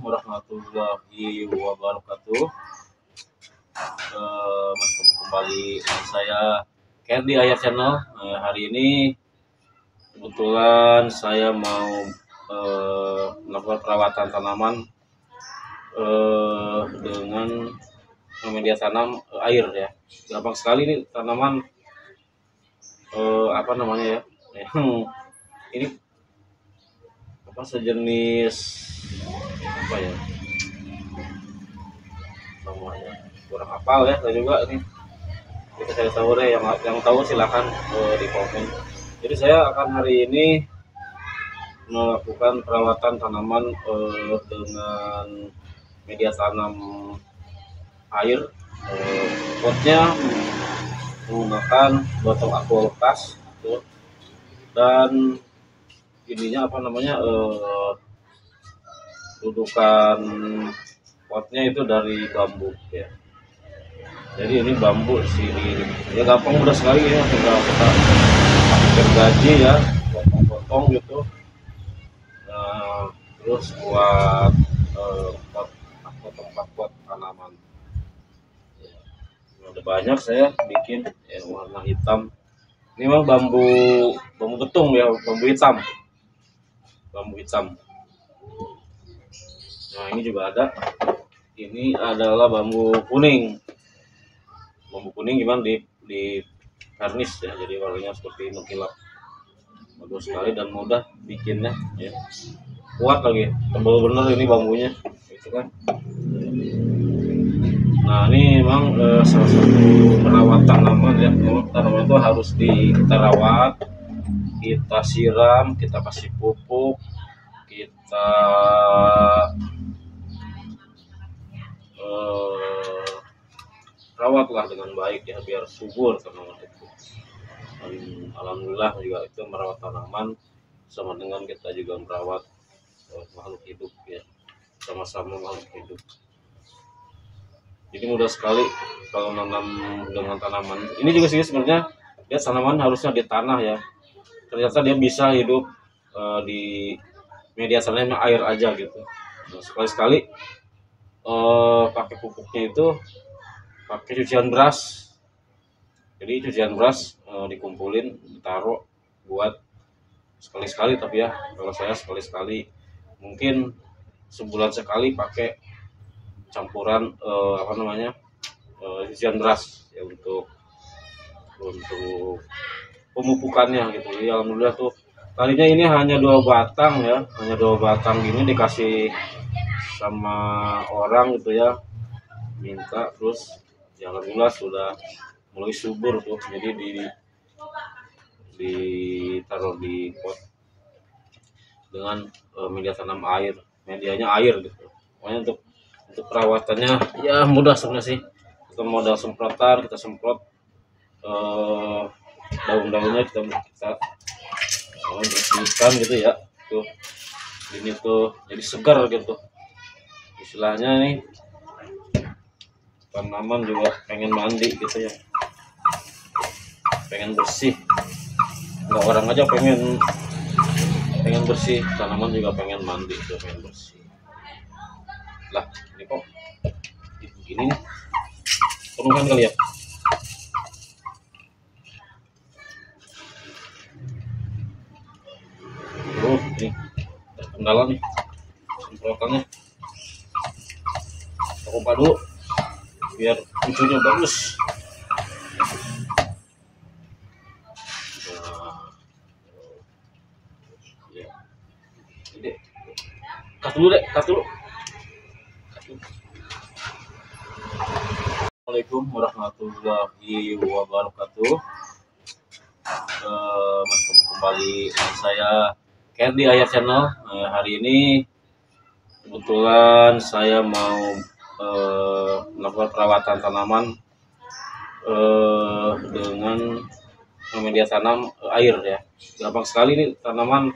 warahmatullahi wabarakatuh. Bertemu kembali dengan saya Ken di Ayah Channel. Hari ini kebetulan saya mau melakukan perawatan tanaman dengan media tanam air ya. Gampang sekali nih tanaman apa namanya ya? Ini apa sejenis apa ya namanya, kurang hafal ya saya juga ini. Jadi saya tahu deh, yang tahu silahkan di komen. Jadi saya akan hari ini melakukan perawatan tanaman dengan media tanam air. Potnya menggunakan botol aqua bekas dan ininya apa namanya, dudukan potnya itu dari bambu ya. Jadi ini bambu sini ya, gampang mudah sekali ya, tinggal kita pakai gergaji ya, potong-potong gitu. Nah, terus buat pot tanaman ya. Ada banyak saya bikin yang warna hitam. Ini memang bambu betung ya, bambu hitam. Nah ini juga ada. Ini adalah bambu kuning. Bambu kuning gimana di karnis ya, jadi warnanya seperti mengkilap. Bagus sekali dan mudah bikinnya ya. Kuat lagi, tebal bener ini bambunya gitu kan. Nah ini memang salah satu merawat tanaman ya. Tanaman itu harus kita rawat, kita siram, kita kasih pupuk, kita rawatlah dengan baik ya, biar subur tanaman itu. Alhamdulillah juga itu merawat tanaman sama dengan kita juga merawat makhluk hidup ya, sama-sama makhluk hidup. Jadi mudah sekali kalau nanam dengan tanaman. Ini juga sih sebenarnya dia tanaman harusnya di tanah ya. Ternyata dia bisa hidup di media tanam air aja gitu. Nah, sekali-sekali pakai pupuknya itu pakai cucian beras. Jadi cucian beras dikumpulin, ditaruh buat sekali-sekali, tapi ya kalau saya sekali-sekali, mungkin sebulan sekali pakai campuran apa namanya, cucian beras ya, untuk pemupukannya gitu. Jadi alhamdulillah tuh tadinya ini hanya 2 batang ya, hanya 2 batang gini dikasih sama orang gitu ya, minta, terus ya alhamdulillah sudah mulai subur tuh. Jadi ditaruh di pot dengan media tanam air, medianya air gitu. Pokoknya untuk perawatannya ya mudah sebenarnya sih. Kita modal semprotan, kita semprot daun-daunnya, kita bersihkan gitu ya. Tuh ini tuh jadi segar gitu. Istilahnya nih tanaman juga pengen mandi gitu ya, pengen bersih. Nggak orang aja pengen bersih, tanaman juga pengen mandi tuh, pengen bersih. Lah ini kok begini nih, penuhan kali ya. Ini terkendala nih semprotannya. Aku pompa dulu biar munculnya bagus. Nah, ya. Jadi, cut dulu. Assalamualaikum warahmatullahi wabarakatuh. Bertemu kembali dengan saya Ken di Ayah Channel. Hari ini kebetulan saya mau melakukan perawatan tanaman dengan media tanam air ya. Gampang sekali nih tanaman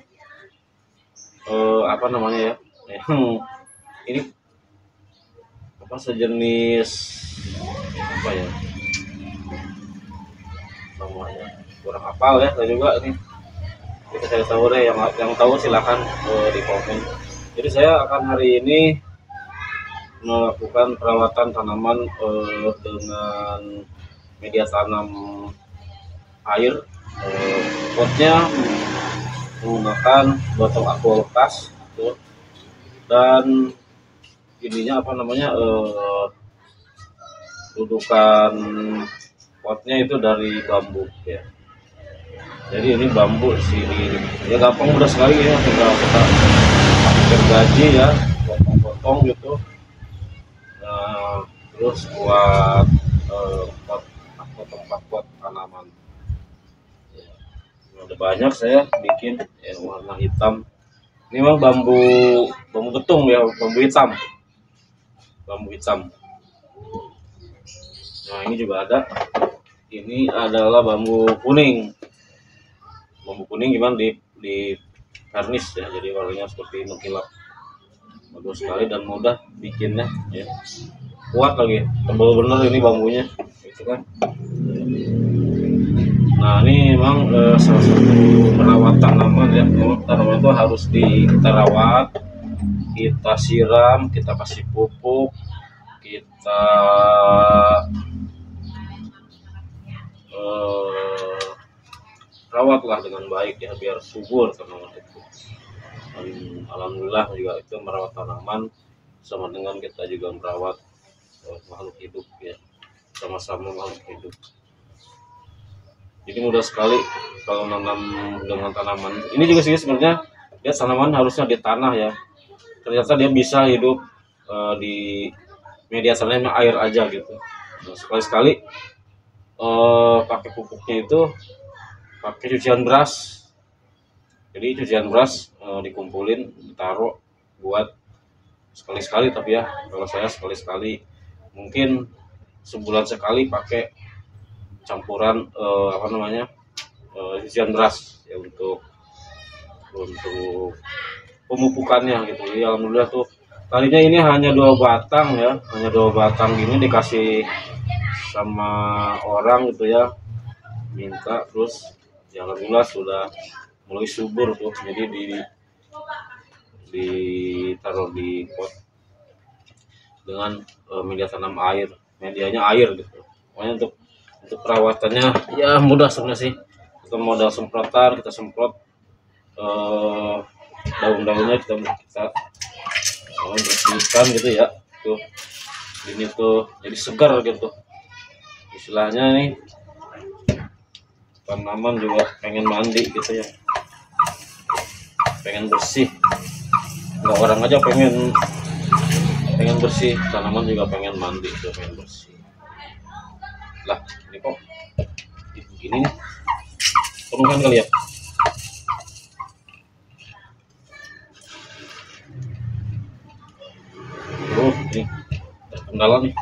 apa namanya ya, ini apa sejenis apa ya namanya, kurang hafal ya saya juga ini. Jadi saya tahu deh, yang tahu silahkan di komen. Jadi saya akan hari ini melakukan perawatan tanaman dengan media tanam air. Potnya menggunakan botol aqua bekas gitu. Dan ininya apa namanya, dudukan potnya itu dari bambu ya. Jadi ini bambu sini ya, gampang, mudah sekali ya, tinggal kita pakai gergaji ya, potong-potong gitu. Nah, terus buat pot atau tempat pot tanaman ya. Ada banyak saya bikin yang warna hitam. Ini memang bambu betung ya, bambu hitam. Nah, ini juga ada. Ini adalah bambu kuning. Bambu kuning gimana di karnis ya, jadi warnanya seperti mengkilap. Bagus sekali dan mudah bikinnya ya. Kuat lagi, tebal bener ini bambunya gitu kan. Nah, ini memang salah satu merawat tanaman ya. Tanaman itu harus kita rawat, kita siram, kita kasih pupuk, kita rawatlah dengan baik ya, biar subur tanaman itu. Dan alhamdulillah juga itu merawat tanaman sama dengan kita juga merawat makhluk hidup ya, sama-sama makhluk hidup. Jadi mudah sekali kalau nanam dengan tanaman. Ini juga sih sebenarnya dia tanaman harusnya di tanah ya. Ternyata dia bisa hidup di media tanamnya air aja gitu. Nah, sekali-sekali pakai pupuknya itu pakai cucian beras. Jadi cucian beras dikumpulin, ditaruh buat sekali-sekali, tapi ya kalau saya sekali-sekali, mungkin sebulan sekali pakai campuran apa namanya, cucian beras ya, untuk pemupukannya gitu. Jadi alhamdulillah tuh tadinya ini hanya 2 batang ya, hanya 2 batang gini dikasih sama orang gitu ya, minta, terus ya alhamdulillah sudah mulai subur tuh. Jadi ditaruh di pot dengan media tanam air, medianya air gitu. Pokoknya untuk perawatannya ya mudah sebenarnya sih. Kita modal semprotan, kita semprot daun-daunnya, kita bersihkan gitu ya. Tuh ini tuh jadi segar gitu. Istilahnya nih, tanaman juga pengen mandi gitu ya, pengen bersih. Nggak orang aja pengen bersih, tanaman juga pengen mandi tuh, pengen bersih. Lah ini kok begini nih, penuhan kali ya. Ini terkendala nih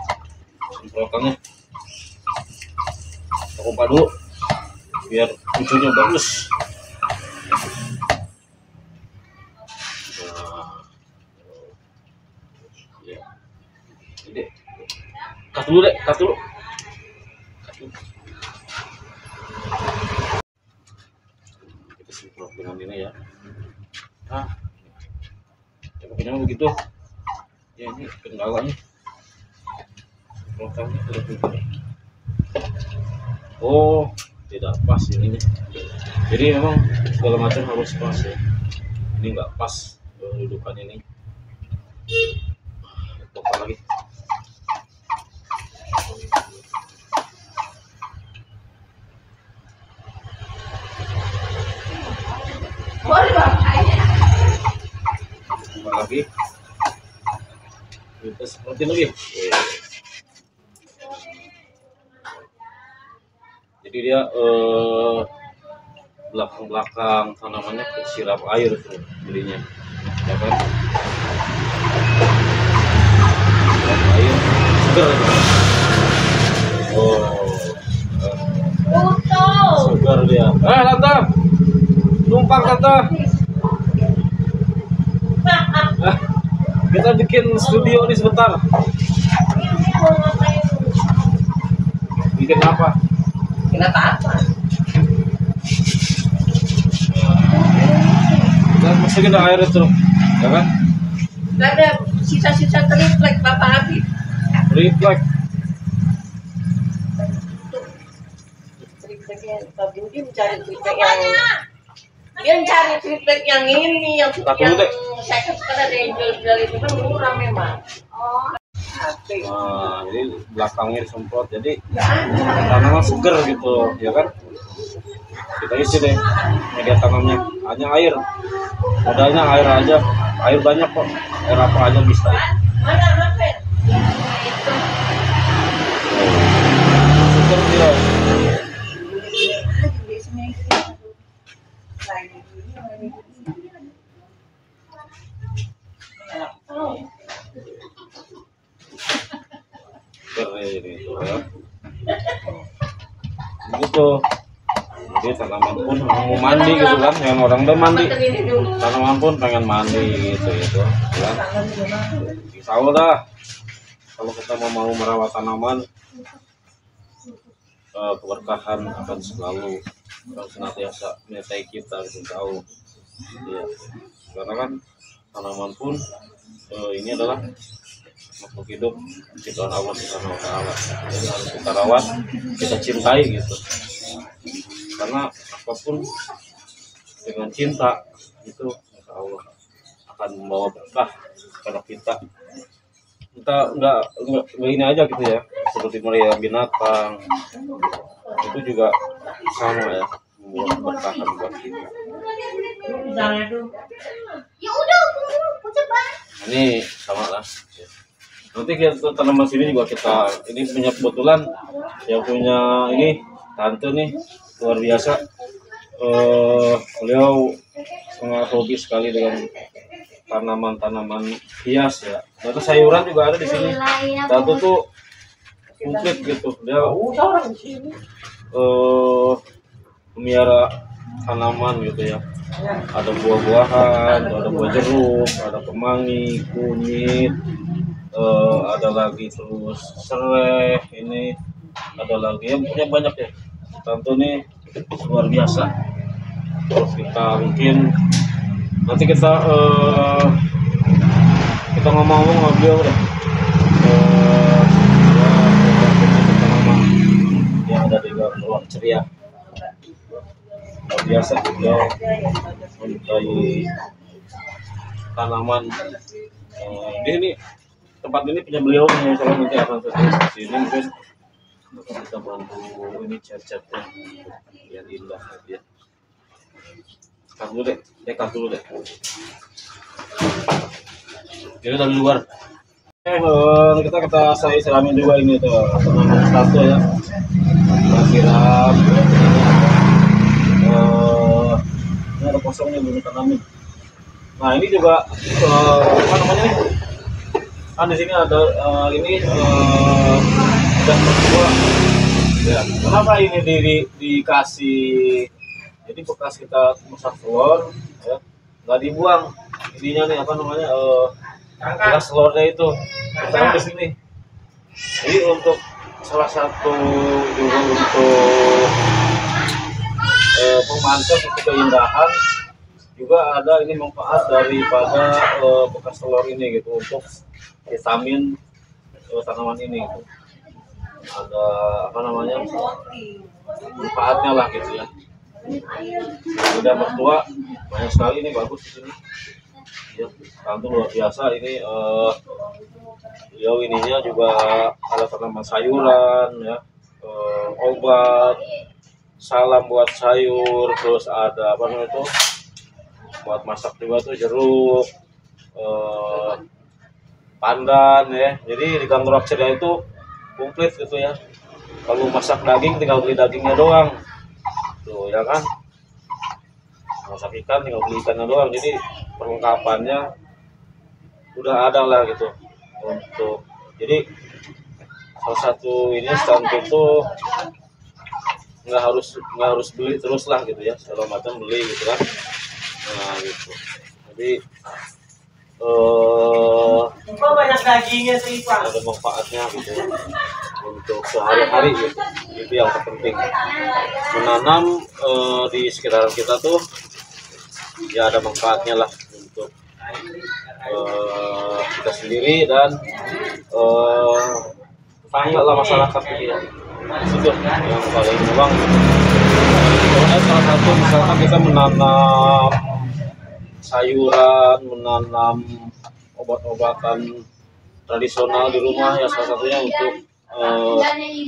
semprotannya. Aku pompa dulu biar munculnya bagus. Nah, ya. Jadi, cut dulu. Kita semprot dengan ini ya. Nah, pokoknya begitu. Ya, ini kendalanya. Semprotannya sudah begitu. Oh, tidak pas ini. Jadi memang segala macam harus pas ya. Ini nggak pas dudukan ini. Potong lagi. Potong lagi. Kita seperti lagi. Jadi dia belakang tanamannya kesiram air tuh jadinya, ya kan? Siram air segar. Segar dia. Tante, numpang tante. Kita bikin studio nih sebentar. Bikin apa? Apa? Kita masukin air itu, ya kan? Gak ada sisa-sisa triplek Bapak Habib. Triplek. Tripleknya Pak Budi mencari triplek yang dia cari triplek yang ini yang saya kan ada yang jual-jual itu kan murah memang. Oh. Nah, jadi belakangnya disemprot, jadi tanaman seger gitu, ya kan? Kita isi deh media tanamnya, hanya air, modalnya air aja, air banyak kok, air apa aja bisa. Seger dia. Ini tuh ya. Begitu. Jadi tanaman pun mau mandi gitu kan, yang orang udah mandi, tanaman pun pengen mandi gitu kan. Insya Allah dah, kalau kita mau merawat tanaman, keberkahan akan selalu senantiasa menyertai kita gitu, tahu. Ya. Karena kan tanaman pun ini adalah makhluk hidup ciptaan Allah Subhanahu wa Ta'ala. Jadi harus kita rawat, kita cintai gitu. Karena apapun dengan cinta itu insya Allah akan membawa berkah kepada kita. Kita nggak ini aja gitu ya, seperti melihara binatang itu juga sama ya, membawa keberkahan buat kita. Ini sama lah. Nanti kita tanaman sini juga kita ini punya kebetulan yang punya ini tante nih luar biasa. Beliau sangat hobi sekali dengan tanaman-tanaman hias ya. Terus sayuran juga ada di sini. Tante tuh komplit gitu. Dia memelihara tanaman gitu ya. Ada buah-buahan, ada buah jeruk, ada kemangi, kunyit. Ada lagi terus serai, ini ada lagi yang punya banyak ya. Tante ini luar biasa. Terus kita mungkin nanti kita ngomong-ngomong sama beliau deh. Tanaman yang ada di ruang ceria. Luar biasa beliau menyukai tanaman. Ini tempat ini punya beliau, misalnya nanti akan sesuai sini mungkin kita bantu ini cat-catnya biar indah ya. Cut dulu deh, cut dulu deh. Jadi dari luar. Kita saya siramin juga ini tuh tanaman satu ya. Kita siram. Ini ada kosong nih belum tanamin. Nah ini juga apa namanya nih? Kan di sini ada ini dan berdua. Ya, kenapa ini dikasih? Jadi bekas kita masak telur, ya, nggak dibuang. Ininya nih apa namanya? Bekas telurnya itu kita di sini. Jadi untuk salah satu juga untuk memantau itu keindahan. Juga ada ini manfaat daripada bekas telur ini gitu untuk vitamin tanaman ini gitu. Ada apa namanya manfaatnya lah gitu ya. Udah mertua banyak sekali ini bagus di sini. Ya, tante luar biasa ini. Beliau ininya juga ada tanaman sayuran ya, obat, salam buat sayur, terus ada apa namanya itu buat masak juga tuh jeruk, pandan ya. Jadi di Gang Ruang Ceria itu komplit gitu ya. Kalau masak daging tinggal beli dagingnya doang. Tuh ya kan. Masak ikan tinggal beli ikannya doang. Jadi perlengkapannya udah ada lah gitu. Untuk jadi salah satu ini stand itu nggak harus beli terus lah gitu ya. Segala macam beli gitu kan. Nah gitu. Jadi banyak dagingnya sih Pak. Ada manfaatnya gitu untuk sehari-hari gitu. Itu yang terpenting. Menanam di sekitaran kita tuh ya ada manfaatnya lah untuk kita sendiri dan tangga lah masyarakat gitu ya. Itu yang paling memang salah satu misalkan kita menanam sayuran, menanam obat-obatan tradisional di rumah ya, salah satunya untuk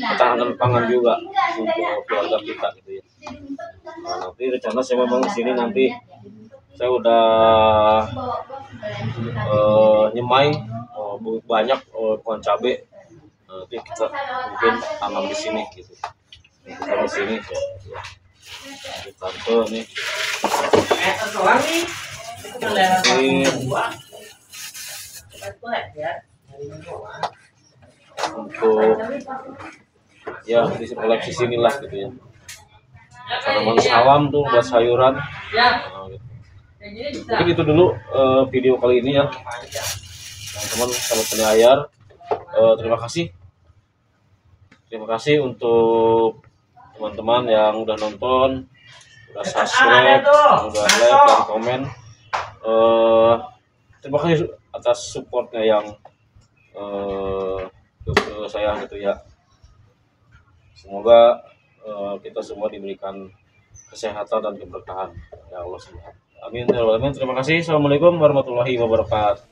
ketahanan pangan juga untuk keluarga kita gitu ya. Nah, nanti rencana saya memang di sini nanti saya udah nyemai banyak pohon cabai, nanti kita mungkin tanam di sini gitu. Kita di sini ya. Tante nih. Untuk ya di koleksi sinilah gitu ya. Tanaman salam tuh buat sayuran. Nah, gitu. Mungkin itu dulu video kali ini ya, teman-teman sahabat pendengar. Terima kasih untuk teman-teman yang udah nonton, udah subscribe, udah like dan komen. Terima kasih atas supportnya yang ke saya gitu ya. Semoga kita semua diberikan kesehatan dan keberkahan ya Allah Subhanahu. Amin. Terima kasih. Assalamualaikum warahmatullahi wabarakatuh.